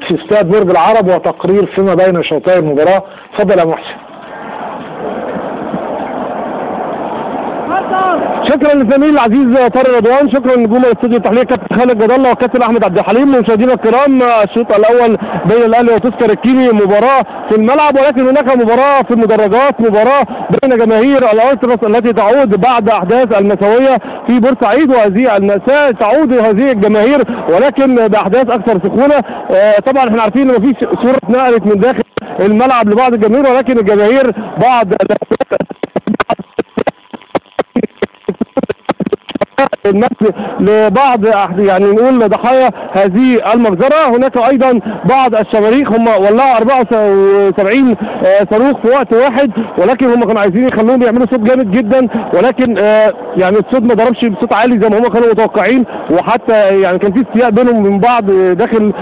في استاد برج العرب وتقرير فيما بين شوطي المباراة. اتفضل يا محسن. شكرا للزميل العزيز طارق رضوان، شكرا لنجوم الاستوديو التحليلي كابتن خالد جد الله وكابتن احمد عبد الحليم. مشاهدينا الكرام، الشوط الاول بين الاهلي وتذكر الكيني مباراه في الملعب، ولكن هناك مباراه في المدرجات، مباراه بين جماهير الالتراس التي تعود بعد احداث المأساويه في بورسعيد، وهذه المأساة تعود هذه الجماهير ولكن باحداث اكثر سخونه. طبعا احنا عارفين ان مفيش صوره اتنقلت من داخل الملعب لبعض الجماهير، ولكن الجماهير بعض المثل لبعض يعني نقول ضحايا هذه المجزرة. هناك ايضا بعض الشماريخ، هم ولعوا 74 صاروخ في وقت واحد، ولكن هم كانوا عايزين يخلوهم يعملوا صوت جامد جدا، ولكن يعني الصوت ما ضربش بصوت عالي زي ما هم كانوا متوقعين، وحتى يعني كان في استياء بينهم من بعض داخل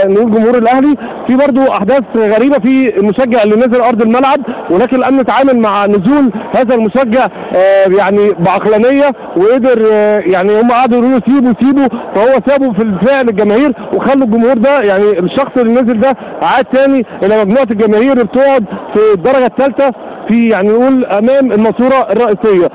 نقول جمهور الاهلي. في برضو احداث غريبة في المشجع اللي نزل ارض الملعب، ولكن الامن تعامل مع نزول هذا المشجع يعني بعقلانية، وقدر يعني هم قعدوا يقولوا سيبوا، فهو سابوا في الفعل الجماهير وخلوا الجمهور ده يعني الشخص اللي نزل ده عاد تاني الى مجموعه الجماهير اللي بتقعد في الدرجه الثالثه في يعني نقول امام الماسوره الرئيسيه.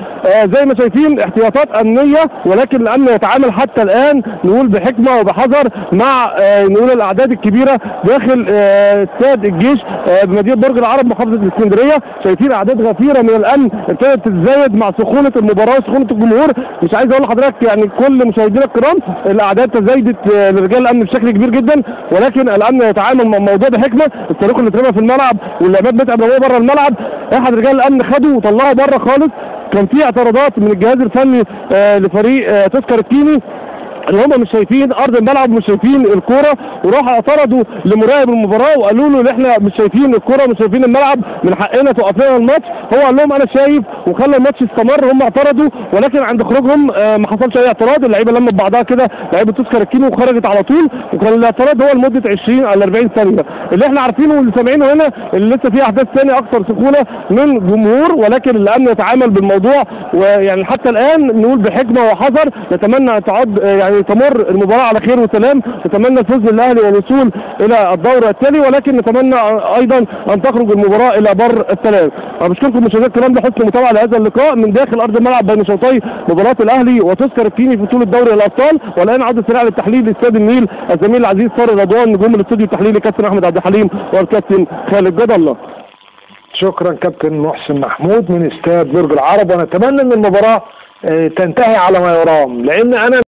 زي ما شايفين احتياطات امنيه، ولكن الامن يتعامل حتى الان نقول بحكمه وبحذر مع نقول الاعداد الكبيره داخل استاد الجيش بمدينه برج العرب محافظه الاسكندريه. شايفين اعداد غفيره من الامن ابتدت تتزايد مع سخونه المباراه وسخونه الجمهور. مش عايز اقول لحضرتك يعني كل مشاهدينا الكرام الاعداد تزايدت لرجال الامن بشكل كبير جدا، ولكن الامن يتعامل مع الموضوع بحكمه. الصاروخ اللي اترمى في الملعب واللعبات بتاعت وهو بره الملعب، احد رجال الامن خده وطلعه بره خالص. كان في اعتراضات من الجهاز الفني لفريق تذكر الكيني ان هم مش شايفين ارض الملعب ومش شايفين الكوره، وراحوا اعترضوا لمراقب المباراه وقالوا له ان احنا مش شايفين الكوره مش شايفين الملعب، من حقنا توقف لنا الماتش. هو قال لهم انا شايف، وخلى الماتش يستمر. هم اعترضوا، ولكن عند خروجهم ما حصلش اي اعتراض. اللعيبه لمت بعضها كده، لعيبه تذكر الكيني وخرجت على طول، وكان الاعتراض هو لمده 20 او 40 ثانيه. اللي احنا عارفينه واللي سامعينه هنا اللي لسه في احداث ثانيه اكثر سخونه من جمهور، ولكن الامن يتعامل بالموضوع ويعني حتى الان نقول بحكمه وحذر. نتمنى ان تعد يعني تمر المباراه على خير وسلام، نتمنى الفوز للاهلي والوصول الى الدور التالي، ولكن نتمنى ايضا ان تخرج المباراه الى بر السلام. انا بشكركم مشاهدينا الكرام لحسن المتابعه لهذا اللقاء من داخل ارض الملعب بين شوطي مباراه الاهلي وتذكر الكيني في بطوله دوري الابطال. والان عوده سريعه للتحليل لاستاد النيل الزميل العزيز طارق رضوان، نجوم الاستوديو التحليلي كابتن احمد عبد الحليم والكابتن خالد جد الله. شكرا كابتن محسن محمود من استاد برج العرب، ونتمنى ان المباراه تنتهي على ما يرام، لان انا